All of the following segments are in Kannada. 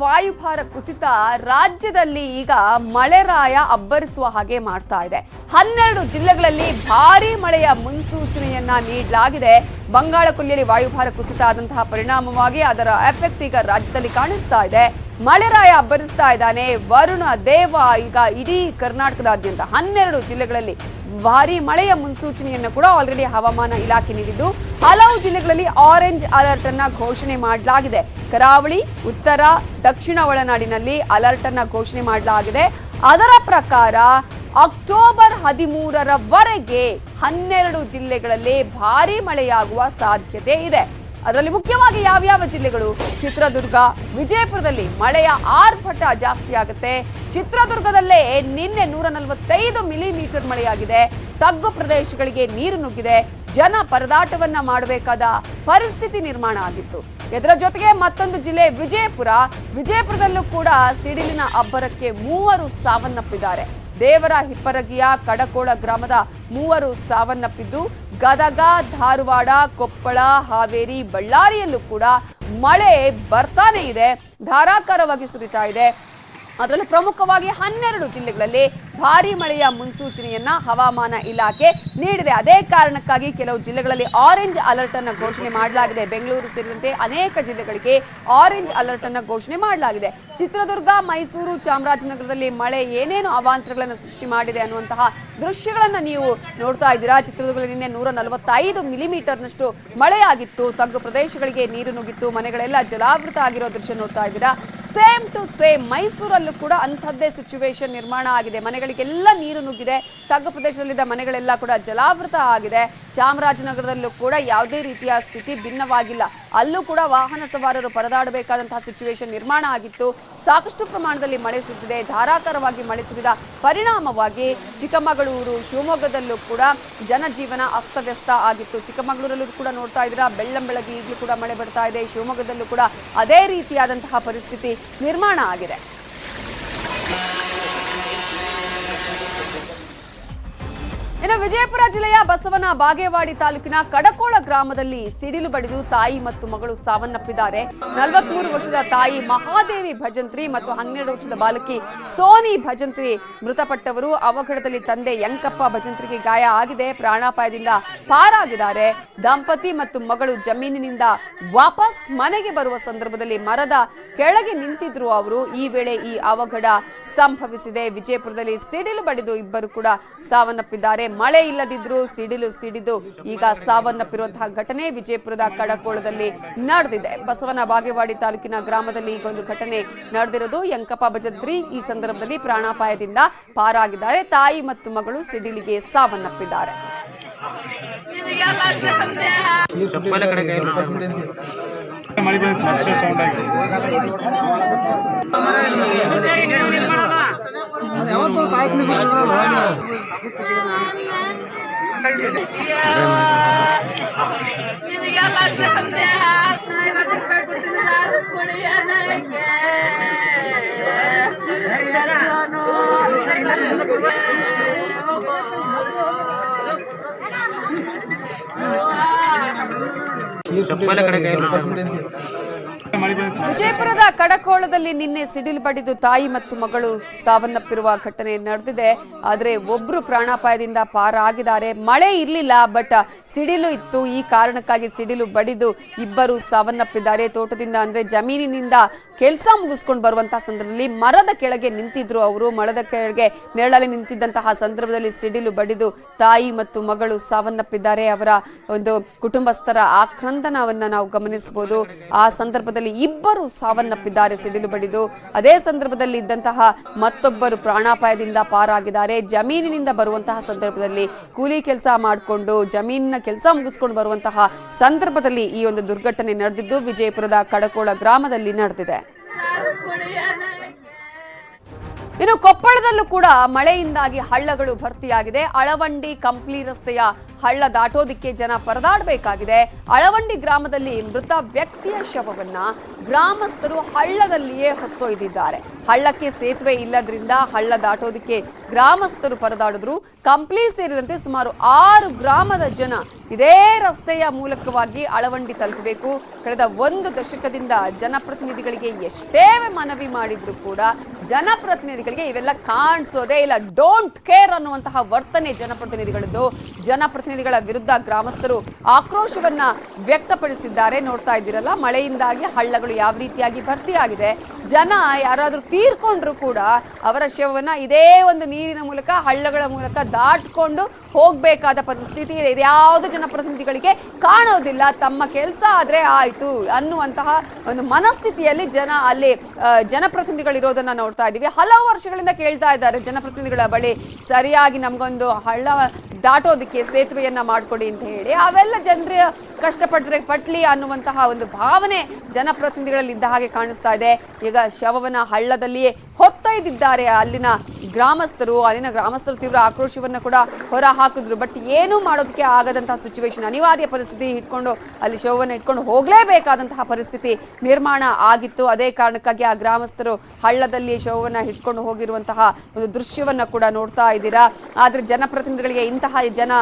ವಾಯುಭಾರ ಕುಸಿತ ರಾಜ್ಯದಲ್ಲಿ ಈಗ ಮಳೆರಾಯ ಅಬ್ಬರಿಸುವ ಹಾಗೆ ಮಾಡ್ತಾ ಇದೆ. 12 ಜಿಲ್ಲೆಗಳಲ್ಲಿ ಭಾರೀ ಮಳೆಯ ಮುನ್ಸೂಚನೆಯನ್ನ ನೀಡಲಾಗಿದೆ. ಬಂಗಾಳ ಕೊಲ್ಲಿಯಲ್ಲಿ ವಾಯುಭಾರ ಕುಸಿತ ಆದಂತಹ ಪರಿಣಾಮವಾಗಿ ಅದರ ಎಫೆಕ್ಟ್ ಈಗ ರಾಜ್ಯದಲ್ಲಿ ಕಾಣಿಸ್ತಾ ಇದೆ. ಮಳೆರಾಯ ಅಬ್ಬರಿಸ್ತಾ ಇದ್ದಾನೆ. ವರುಣ ದೇವ ಈಗ ಇಡೀ ಕರ್ನಾಟಕದಾದ್ಯಂತ 12 ಜಿಲ್ಲೆಗಳಲ್ಲಿ ಭಾರೀ ಮಳೆಯ ಮುನ್ಸೂಚನೆಯನ್ನು ಕೂಡ ಆಲ್ರೆಡಿ ಹವಾಮಾನ ಇಲಾಖೆ ನೀಡಿದ್ದು ಹಲವು ಜಿಲ್ಲೆಗಳಲ್ಲಿ ಆರೆಂಜ್ ಅಲರ್ಟ್ ಅನ್ನ ಘೋಷಣೆ ಮಾಡಲಾಗಿದೆ. ಕರಾವಳಿ, ಉತ್ತರ, ದಕ್ಷಿಣ ಒಳನಾಡಿನಲ್ಲಿ ಅಲರ್ಟ್ ಅನ್ನ ಘೋಷಣೆ ಮಾಡಲಾಗಿದೆ. ಅದರ ಪ್ರಕಾರ ಅಕ್ಟೋಬರ್ 13ರವರೆಗೆ 12 ಜಿಲ್ಲೆಗಳಲ್ಲಿ ಭಾರೀ ಮಳೆಯಾಗುವ ಸಾಧ್ಯತೆ ಇದೆ. ಅದರಲ್ಲಿ ಮುಖ್ಯವಾಗಿ ಯಾವ್ಯಾವ ಜಿಲ್ಲೆಗಳು? ಚಿತ್ರದುರ್ಗ, ವಿಜಯಪುರದಲ್ಲಿ ಮಳೆಯ ಆರ್ಭಟ ಜಾಸ್ತಿ ಆಗುತ್ತೆ. ಚಿತ್ರದುರ್ಗದಲ್ಲೇ ನಿನ್ನೆ 145 ಮಿಲಿಮೀಟರ್ ಮಳೆಯಾಗಿದೆ. ತಗ್ಗು ಪ್ರದೇಶಗಳಿಗೆ ನೀರು ನುಗ್ಗಿದೆ. ಜನ ಪರದಾಟವನ್ನ ಮಾಡಬೇಕಾದ ಪರಿಸ್ಥಿತಿ ನಿರ್ಮಾಣ ಆಗಿತ್ತು. ಇದರ ಜೊತೆಗೆ ಮತ್ತೊಂದು ಜಿಲ್ಲೆ ವಿಜಯಪುರದಲ್ಲೂ ಕೂಡ ಸಿಡಿಲಿನ ಅಬ್ಬರಕ್ಕೆ 3 ಸಾವನ್ನಪ್ಪಿದ್ದಾರೆ. ದೇವರ ಹಿಪ್ಪರಗಿಯ ಕಡಕೋಳ ಗ್ರಾಮದ 3 ಸಾವನ್ನಪ್ಪಿದ್ದು, ಗದಗ, ಧಾರವಾಡ, ಕೊಪ್ಪಳ, ಹಾವೇರಿ, ಬಳ್ಳಾರಿಯಲ್ಲೂ ಕೂಡ ಮಳೆ ಬರ್ತಾನೆ ಇದೆ, ಧಾರಾಕಾರವಾಗಿ ಸುರಿತಾ ಇದೆ. ಅದರಲ್ಲೂ ಪ್ರಮುಖವಾಗಿ 12 ಜಿಲ್ಲೆಗಳಲ್ಲಿ ಭಾರೀ ಮಳೆಯ ಮುನ್ಸೂಚನೆಯನ್ನ ಹವಾಮಾನ ಇಲಾಖೆ ನೀಡಿದೆ. ಅದೇ ಕಾರಣಕ್ಕಾಗಿ ಕೆಲವು ಜಿಲ್ಲೆಗಳಲ್ಲಿ ಆರೆಂಜ್ ಅಲರ್ಟ್ ಅನ್ನು ಘೋಷಣೆ ಮಾಡಲಾಗಿದೆ. ಬೆಂಗಳೂರು ಸೇರಿದಂತೆ ಅನೇಕ ಜಿಲ್ಲೆಗಳಿಗೆ ಆರೆಂಜ್ ಅಲರ್ಟ್ ಅನ್ನು ಘೋಷಣೆ ಮಾಡಲಾಗಿದೆ. ಚಿತ್ರದುರ್ಗ, ಮೈಸೂರು, ಚಾಮರಾಜನಗರದಲ್ಲಿ ಮಳೆ ಏನೇನು ಅವಾಂತರಗಳನ್ನು ಸೃಷ್ಟಿ ಮಾಡಿದೆ ಅನ್ನುವಂತಹ ದೃಶ್ಯಗಳನ್ನ ನೀವು ನೋಡ್ತಾ ಇದ್ದೀರಾ. ಚಿತ್ರದುರ್ಗದಲ್ಲಿ ನಿನ್ನೆ 145 ಮಿಲಿಮೀಟರ್ನಷ್ಟು ಮಳೆಯಾಗಿತ್ತು. ತಗ್ಗು ಪ್ರದೇಶಗಳಿಗೆ ನೀರು ನುಗ್ಗಿತ್ತು. ಮನೆಗಳೆಲ್ಲ ಜಲಾವೃತ ಆಗಿರೋ ದೃಶ್ಯ ನೋಡ್ತಾ ಇದ್ದೀರಾ. ಸೇಮ್ ಟು ಸೇಮ್ ಮೈಸೂರಲ್ಲೂ ಕೂಡ ಅಂಥದ್ದೇ ಸಿಚುವೇಶನ್ ನಿರ್ಮಾಣ ಆಗಿದೆ. ಮನೆಗಳಿಗೆಲ್ಲ ನೀರು ನುಗ್ಗಿದೆ. ತಗ್ಗು ಪ್ರದೇಶದಲ್ಲಿದ್ದ ಮನೆಗಳೆಲ್ಲ ಕೂಡ ಜಲಾವೃತ ಆಗಿದೆ. ಚಾಮರಾಜನಗರದಲ್ಲೂ ಕೂಡ ಯಾವುದೇ ರೀತಿಯ ಸ್ಥಿತಿ ಭಿನ್ನವಾಗಿಲ್ಲ. ಅಲ್ಲೂ ಕೂಡ ವಾಹನ ಸವಾರರು ಪರದಾಡಬೇಕಾದಂತಹ ಸಿಚುವೇಶನ್ ನಿರ್ಮಾಣ ಆಗಿತ್ತು. ಸಾಕಷ್ಟು ಪ್ರಮಾಣದಲ್ಲಿ ಮಳೆ ಸುರಿದಿದೆ. ಧಾರಾಕಾರವಾಗಿ ಮಳೆ ಸುರಿದ ಪರಿಣಾಮವಾಗಿ ಚಿಕ್ಕಮಗಳೂರು, ಶಿವಮೊಗ್ಗದಲ್ಲೂ ಕೂಡ ಜನಜೀವನ ಅಸ್ತವ್ಯಸ್ತ ಆಗಿತ್ತು. ಚಿಕ್ಕಮಗಳೂರಲ್ಲೂ ಕೂಡ ನೋಡ್ತಾ ಇದ್ದೀರಾ, ಬೆಳ್ಳಂಬೆಳಗ್ಗೆ ಈಗಲೂ ಕೂಡ ಮಳೆ ಬರ್ತಾ ಇದೆ. ಶಿವಮೊಗ್ಗದಲ್ಲೂ ಕೂಡ ಅದೇ ರೀತಿಯಾದಂತಹ ಪರಿಸ್ಥಿತಿ ನಿರ್ಮಾಣ ಆಗಿದೆ. ಇನ್ನು ವಿಜಯಪುರ ಜಿಲ್ಲೆಯ ಬಸವನ ಬಾಗೇವಾಡಿ ತಾಲೂಕಿನ ಕಡಕೋಳ ಗ್ರಾಮದಲ್ಲಿ ಸಿಡಿಲು ಬಡಿದು ತಾಯಿ ಮತ್ತು ಮಗಳು ಸಾವನ್ನಪ್ಪಿದ್ದಾರೆ. 43 ವರ್ಷದ ತಾಯಿ ಮಹಾದೇವಿ ಭಜಂತ್ರಿ ಮತ್ತು 12 ವರ್ಷದ ಬಾಲಕಿ ಸೋನಿ ಭಜಂತ್ರಿ ಮೃತಪಟ್ಟವರು. ಅವಘಡದಲ್ಲಿ ತಂದೆ ಯಂಕಪ್ಪ ಭಜಂತ್ರಿಗೆ ಗಾಯ ಆಗಿದೆ. ಪ್ರಾಣಾಪಾಯದಿಂದ ಪಾರಾಗಿದ್ದಾರೆ. ದಂಪತಿ ಮತ್ತು ಮಗಳು ಜಮೀನಿನಿಂದ ವಾಪಸ್ ಮನೆಗೆ ಬರುವ ಸಂದರ್ಭದಲ್ಲಿ ಮರದ ಕೆಳಗೆ ನಿಂತಿದ್ರು ಅವರು. ಈ ವೇಳೆ ಈ ಅವಘಡ ಸಂಭವಿಸಿದೆ. ವಿಜಯಪುರದಲ್ಲಿ ಸಿಡಿಲು ಬಡಿದು ಇಬ್ಬರು ಕೂಡ ಸಾವನ್ನಪ್ಪಿದ್ದಾರೆ. ಮಳೆ ಇಲ್ಲದಿದ್ರು ಸಿಡಿಲು ಸಿಡಿದು ಈಗ ಸಾವನ್ನಪ್ಪಿರುವಂತಹ ಘಟನೆ ವಿಜಯಪುರದ ಕಡಕೋಳದಲ್ಲಿ ನಡೆದಿದೆ. ಬಸವನ ಬಾಗೇವಾಡಿ ತಾಲೂಕಿನ ಗ್ರಾಮದಲ್ಲಿ ಈಗ ಒಂದು ಘಟನೆ ನಡೆದಿರೋದು. ಯಂಕಪ್ಪ ಭಜಂತ್ರಿ ಈ ಸಂದರ್ಭದಲ್ಲಿ ಪ್ರಾಣಾಪಾಯದಿಂದ ಪಾರಾಗಿದ್ದಾರೆ. ತಾಯಿ ಮತ್ತು ಮಗಳು ಸಿಡಿಲಿಗೆ ಸಾವನ್ನಪ್ಪಿದ್ದಾರೆ. ವಿಜಯಪುರದ ಕಡಕೋಳದಲ್ಲಿ ನಿನ್ನೆ ಸಿಡಿಲು ಬಡಿದು ತಾಯಿ ಮತ್ತು ಮಗಳು ಸಾವನ್ನಪ್ಪಿರುವ ಘಟನೆ ನಡೆದಿದೆ. ಆದರೆ ಒಬ್ರು ಪ್ರಾಣಾಪಾಯದಿಂದ ಪಾರಾಗಿದ್ದಾರೆ. ಮಳೆ ಇರ್ಲಿಲ್ಲ, ಬಟ್ ಸಿಡಿಲು ಇತ್ತು. ಈ ಕಾರಣಕ್ಕಾಗಿ ಸಿಡಿಲು ಬಡಿದು ಇಬ್ಬರು ಸಾವನ್ನಪ್ಪಿದ್ದಾರೆ. ತೋಟದಿಂದ ಅಂದ್ರೆ ಜಮೀನಿನಿಂದ ಕೆಲಸ ಮುಗಿಸ್ಕೊಂಡು ಬರುವಂತಹ ಸಂದರ್ಭದಲ್ಲಿ ಮರದ ಕೆಳಗೆ ನಿಂತಿದ್ರು ಅವರು. ಮರದ ಕೆಳಗೆ ನೆರಳಲ್ಲಿ ನಿಂತಿದ್ದಂತಹ ಸಂದರ್ಭದಲ್ಲಿ ಸಿಡಿಲು ಬಡಿದು ತಾಯಿ ಮತ್ತು ಮಗಳು ಸಾವನ್ನಪ್ಪಿದ್ದಾರೆ. ಅವರ ಒಂದು ಕುಟುಂಬಸ್ಥರ ಆಕ್ರಂದನವನ್ನ ನಾವು ಗಮನಿಸಬಹುದು. ಆ ಸಂದರ್ಭದಲ್ಲಿ ಇಬ್ಬರು ಸಾವನ್ನಪ್ಪಿದ್ದಾರೆ ಸಿಡಿಲು ಬಡಿದು. ಅದೇ ಸಂದರ್ಭದಲ್ಲಿ ಇದ್ದಂತಹ ಮತ್ತೊಬ್ಬರು ಪ್ರಾಣಾಪಾಯದಿಂದ ಪಾರಾಗಿದ್ದಾರೆ. ಜಮೀನಿನಿಂದ ಬರುವಂತಹ ಸಂದರ್ಭದಲ್ಲಿ ಕೂಲಿ ಕೆಲಸ ಮಾಡಿಕೊಂಡು ಜಮೀನಿನ ಕೆಲಸ ಮುಗಿಸ್ಕೊಂಡು ಬರುವಂತಹ ಸಂದರ್ಭದಲ್ಲಿ ಈ ಒಂದು ದುರ್ಘಟನೆ ನಡೆದಿದ್ದು ವಿಜಯಪುರದ ಕಡಕೋಳ ಗ್ರಾಮದಲ್ಲಿ ನಡೆದಿದೆ. ಇನ್ನು ಕೊಪ್ಪಳದಲ್ಲೂ ಕೂಡ ಮಳೆಯಿಂದಾಗಿ ಹಳ್ಳಗಳು ಭರ್ತಿಯಾಗಿದೆ. ಅಳವಂಡಿ ಕಂಪ್ಲಿ ರಸ್ತೆಯ ಹಳ್ಳ ದಾಟೋದಿಕ್ಕೆ ಜನ ಪರದಾಡಬೇಕಾಗಿದೆ. ಅಳವಂಡಿ ಗ್ರಾಮದಲ್ಲಿ ಮೃತ ವ್ಯಕ್ತಿಯ ಶವವನ್ನ ಗ್ರಾಮಸ್ಥರು ಹಳ್ಳದಲ್ಲಿಯೇ ಹೊತ್ತೊಯ್ದಿದ್ದಾರೆ. ಹಳ್ಳಕ್ಕೆ ಸೇತುವೆ ಇಲ್ಲದ್ರಿಂದ ಹಳ್ಳ ದಾಟೋದಿಕ್ಕೆ ಗ್ರಾಮಸ್ಥರು ಪರದಾಡಿದ್ರು. ಕಂಪ್ಲಿ ಸೇರಿದಂತೆ ಸುಮಾರು 6 ಗ್ರಾಮದ ಜನ ಇದೇ ರಸ್ತೆಯ ಮೂಲಕವಾಗಿ ಅಳವಂಡಿ ತಲುಪಬೇಕು. ಕಳೆದ 1 ದಶಕದಿಂದ ಜನಪ್ರತಿನಿಧಿಗಳಿಗೆ ಎಷ್ಟೇ ಮನವಿ ಮಾಡಿದ್ರು ಕೂಡ ಜನಪ್ರತಿನಿಧಿಗಳಿಗೆ ಇವೆಲ್ಲ ಕಾಣಿಸೋದೇ ಇಲ್ಲ. ಡೋಂಟ್ ಕೇರ್ ಅನ್ನುವಂತಹ ವರ್ತನೆ ಜನಪ್ರತಿನಿಧಿಗಳದ್ದು. ಜನಪ್ರತಿನಿಧಿಗಳ ವಿರುದ್ಧ ಗ್ರಾಮಸ್ಥರು ಆಕ್ರೋಶವನ್ನ ವ್ಯಕ್ತಪಡಿಸಿದ್ದಾರೆ. ನೋಡ್ತಾ ಇದ್ದೀರಲ್ಲ, ಮಳೆಯಿಂದಾಗಿ ಹಳ್ಳಗಳು ಯಾವ ರೀತಿಯಾಗಿ ಭರ್ತಿಯಾಗಿದೆ. ಜನ ಯಾರಾದ್ರೂ ತೀರ್ಕೊಂಡ್ರು ಕೂಡ ಅವರ ಶವವನ್ನ ಇದೇ ಒಂದು ನೀರಿನ ಮೂಲಕ ಹಳ್ಳಗಳ ಮೂಲಕ ದಾಟ್ಕೊಂಡು ಹೋಗ್ಬೇಕಾದ ಪರಿಸ್ಥಿತಿ ಇದೆ. ಇದ್ಯಾವುದು ಜನಪ್ರತಿನಿಧಿಗಳಿಗೆ ಕಾಣೋದಿಲ್ಲ. ತಮ್ಮ ಕೆಲಸ ಆದ್ರೆ ಆಯ್ತು ಅನ್ನುವಂತಹ ಒಂದು ಮನಸ್ಥಿತಿಯಲ್ಲಿ ಜನ ಅಲ್ಲಿ ಜನಪ್ರತಿನಿಧಿಗಳಿರೋದನ್ನ ನೋಡ್ತಾ ಇದ್ದೀವಿ. ಹಲವು ವರ್ಷಗಳಿಂದ ಕೇಳ್ತಾ ಇದ್ದಾರೆ ಜನಪ್ರತಿನಿಧಿಗಳ ಬಳಿ, ಸರಿಯಾಗಿ ನಮ್ಗೊಂದು ಹಳ್ಳ ದಾಟೋದಕ್ಕೆ ಸೇತುವೆಯನ್ನ ಮಾಡ್ಕೊಡಿ ಅಂತ ಹೇಳಿ. ಅವೆಲ್ಲ ಜನರ ಕಷ್ಟಪಟ್ಟರೆ ಪಟ್ಲಿ ಅನ್ನುವಂತಹ ಒಂದು ಭಾವನೆ ಜನಪ್ರತಿನಿಧಿಗಳಲ್ಲಿ ಇದ್ದ ಹಾಗೆ ಕಾಣಿಸ್ತಾ ಇದೆ. ಈಗ ಶವವನ್ನ ಹಳ್ಳದಲ್ಲಿಯೇ ಹೊತ್ತೊಯ್ದಿದ್ದಾರೆ ಅಲ್ಲಿನ ಗ್ರಾಮಸ್ಥರು. ತೀವ್ರ ಆಕ್ರೋಶವನ್ನ ಕೂಡ ಹೊರ ಹಾಕಿದ್ರು. ಬಟ್ ಏನೂ ಮಾಡೋದಕ್ಕೆ ಆಗದಂತಹ ಸಿಚುವೇಶನ್, ಅನಿವಾರ್ಯ ಪರಿಸ್ಥಿತಿ ಇಟ್ಕೊಂಡು ಅಲ್ಲಿ ಶವವನ್ನು ಇಟ್ಕೊಂಡು ಹೋಗಲೇಬೇಕಾದಂತಹ ಪರಿಸ್ಥಿತಿ ನಿರ್ಮಾಣ ಆಗಿತ್ತು. ಅದೇ ಕಾರಣಕ್ಕಾಗಿ ಆ ಗ್ರಾಮಸ್ಥರು ಹಳ್ಳದಲ್ಲಿ ಶವವನ್ನ ಇಟ್ಕೊಂಡು ಹೋಗಿರುವಂತಹ ಒಂದು ದೃಶ್ಯವನ್ನ ಕೂಡ ನೋಡ್ತಾ ಇದ್ದೀರಾ. ಆದ್ರೆ ಜನಪ್ರತಿನಿಧಿಗಳಿಗೆ ಇಂತಹ ಜನ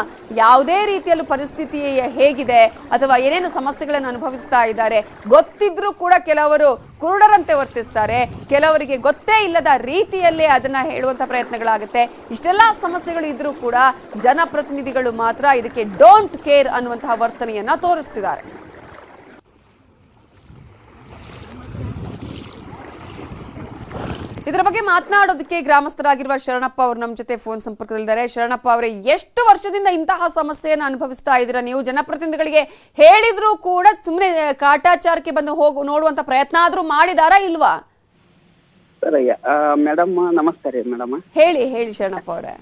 ಯಾವುದೇ ರೀತಿಯಲ್ಲೂ ಪರಿಸ್ಥಿತಿ ಹೇಗಿದೆ ಅಥವಾ ಏನೇನು ಸಮಸ್ಯೆಗಳನ್ನು ಅನುಭವಿಸ್ತಾ ಇದ್ದಾರೆ ಗೊತ್ತಿದ್ರೂ ಕೂಡ ಕೆಲವರು ಕುರುಡರಂತೆ ವರ್ತಿಸ್ತಾರೆ, ಕೆಲವರಿಗೆ ಗೊತ್ತೇ ಇಲ್ಲದ ರೀತಿಯಲ್ಲೇ ಅದನ್ನ ಹೇಳುವಂತ ಪ್ರಯತ್ನಗಳಾಗುತ್ತೆ. ಇಷ್ಟೆಲ್ಲ ಸಮಸ್ಯೆಗಳು ಇದ್ರೂ ಕೂಡ ಜನಪ್ರತಿನಿಧಿಗಳು ಮಾತ್ರ ಇದಕ್ಕೆ ಡೋಂಟ್ ಕೇರ್ ಅನ್ನುವಂತಹ ವರ್ತನೆಯನ್ನ ತೋರಿಸ್ತಿದ್ದಾರೆ. ಇದರ ಬಗ್ಗೆ ಮಾತನಾಡೋದಕ್ಕೆ ಗ್ರಾಮಸ್ಥರಾಗಿರುವ ಶರಣಪ್ಪ ಅವರು ನಮ್ಮ ಜೊತೆ ಫೋನ್ ಸಂಪರ್ಕದಲ್ಲಿದ್ದಾರೆ. ಶರಣಪ್ಪ ಅವರೇ, ಎಷ್ಟು ವರ್ಷದಿಂದ ಇಂತಹ ಸಮಸ್ಯೆಯನ್ನು ಅನುಭವಿಸ್ತಾ ಇದ್ದೀರಾ ನೀವು? ಜನಪ್ರತಿನಿಧಿಗಳಿಗೆ ಹೇಳಿದ್ರೂ ಕೂಡ ಸುಮ್ಮನೆ ಕಾಟಾಚಾರಕ್ಕೆ ಬಂದು ನೋಡುವಂತ ಪ್ರಯತ್ನ ಆದ್ರೂ ಮಾಡಿದಾರಾ ಇಲ್ವಾ? ಮೇಡಮ್ ನಮಸ್ತೆ ರೀ ಮೇಡಮ್. ಹೇಳಿ ಶರಣಪ್ಪ ಅವರೇ.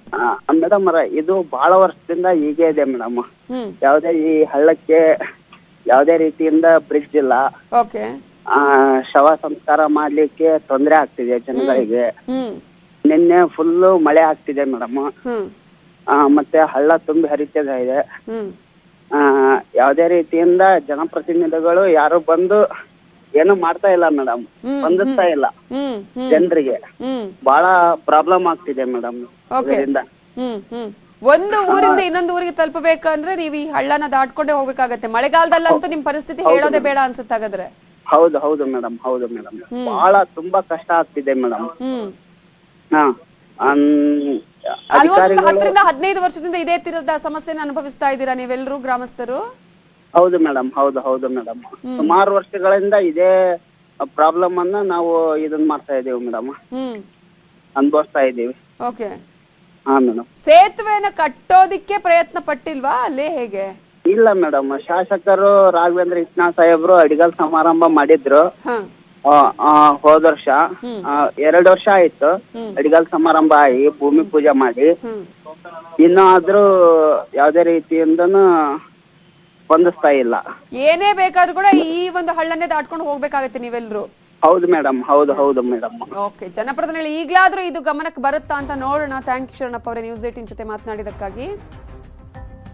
ಮೇಡಮ್ ಇದು ಬಹಳ ವರ್ಷದಿಂದ ಹೀಗೆ ಇದೆ ಮೇಡಮ್. ಯಾವುದೇ ಈ ಹಳ್ಳಕ್ಕೆ ಯಾವುದೇ ರೀತಿಯಿಂದ ಬ್ರಿಡ್ಜ್ ಇಲ್ಲ. ಓಕೆ. ಶವ ಸಂಸ್ಕಾರ ಮಾಡ್ಲಿಕ್ಕೆ ತೊಂದರೆ ಆಗ್ತಿದೆ ಜನಗಳಿಗೆ. ನಿನ್ನೆ ಫುಲ್ಲು ಮಳೆ ಆಗ್ತಿದೆ ಮೇಡಮ್. ಮತ್ತೆ ಹಳ್ಳ ತುಂಬಿ ಹರಿತಾ ಇದೆ. ಯಾವುದೇ ರೀತಿಯಿಂದ ಜನಪ್ರತಿನಿಧಿಗಳು ಯಾರು ಬಂದು ಏನು ಮಾಡ್ತಾ ಇಲ್ಲ ಮೇಡಮ್, ಸ್ಪಂದಿಸ್ತಾ ಇಲ್ಲ ಜನರಿಗೆ. ಬಹಳ ಪ್ರಾಬ್ಲಮ್ ಆಗ್ತಿದೆ ಮೇಡಮ್ ಇದರಿಂದ. ಒಂದು ಊರಿಂದ ಇನ್ನೊಂದು ಊರಿಗೆ ತಲುಪಬೇಕಂದ್ರೆ ನೀವು ಈ ಹಳ್ಳನ ದಾಟ್ಕೊಂಡೇ ಹೋಗ್ಬೇಕಾಗತ್ತೆ. ಮಳೆಗಾಲದಲ್ಲಂತೂ ನಿಮ್ ಪರಿಸ್ಥಿತಿ ಹೇಳೋದೇ ಬೇಡ ಅನ್ಸುತ್ತೆ ಹಾಗಾದ್ರೆ. ಹೌದು ಮೇಡಮ್. ಬಹಳ ತುಂಬಾ ಕಷ್ಟ ಆಗ್ತಿದೆ ಮೇಡಮ್. ಆಲ್ಮೋಸ್ಟ್ 10ರಿಂದ 15 ವರ್ಷದಿಂದ ಇದೇ ತೀರದ ಸಮಸ್ಯೆನ ಅನುಭವಿಸ್ತಾ ಇದ್ದೀರಾ ನೀವೆಲ್ಲರೂ ಗ್ರಾಮಸ್ಥರು? ಹೌದು ಮೇಡಮ್. ಸುಮಾರು ವರ್ಷಗಳಿಂದ ಇದೇ ಪ್ರಾಬ್ಲಮ್ ಅನ್ನ ನಾವು ಇದನ್ನ ಮಾಡ್ತಾ ಇದೀವಿ ಮೇಡಮ್, ಅನುಭವಿಸ್ತಾ ಇದೀವಿ. ಓಕೆ. ಹಾ ಮೇಡಮ್. ಸೇತುವೆನ ಕಟ್ಟೋದಿಕ್ಕೆ ಪ್ರಯತ್ನ ಪಟ್ಟಿಲ್ವಾ ಅಲ್ಲಿ, ಹೇಗೆ? ಇಲ್ಲ ಮೇಡಮ್, ಶಾಸಕರು ರಾಘವೇಂದ್ರ ಇಟ್ನಾಳ್ ಸಾಹೇಬ್ರು ಅಡಿಗಲ್ ಸಮಾರಂಭ ಮಾಡಿದ್ರು ಹೋದ ವರ್ಷ. 2 ವರ್ಷ ಆಯ್ತು ಅಡಿಗಲ್ ಸಮಾರಂಭ ಆಗಿ ಭೂಮಿ ಪೂಜೆ ಮಾಡಿ. ಇನ್ನಾದ್ರೂ ಯಾವ್ದೇ ರೀತಿಯಿಂದನೂ ಸ್ಪಂದಿಸ್ತಾ ಇಲ್ಲ. ಏನೇ ಬೇಕಾದ್ರೂ ಕೂಡ ಈ ಒಂದು ಹಳ್ಳನ್ನೇ ದಾಟ್ಕೊಂಡು ಹೋಗ್ಬೇಕಾಗತ್ತೆ ನೀವೆಲ್ಲರೂ. ಹೌದು ಮೇಡಮ್. ಹೌದು ಮೇಡಮ್. ಓಕೆ, ಜನಪ್ರತಿನಿಧಿಗಳು ಈಗಲಾದ್ರೂ ಇದು ಗಮನಕ್ಕೆ ಬರುತ್ತಾ ಅಂತ ನೋಡೋಣ. ಥ್ಯಾಂಕ್ ಯು ಶರಣಪ್ಪ ಅವರೇ, ನ್ಯೂಸ್ 18 ಜೊತೆ ಮಾತನಾಡಿದಕ್ಕಾಗಿ.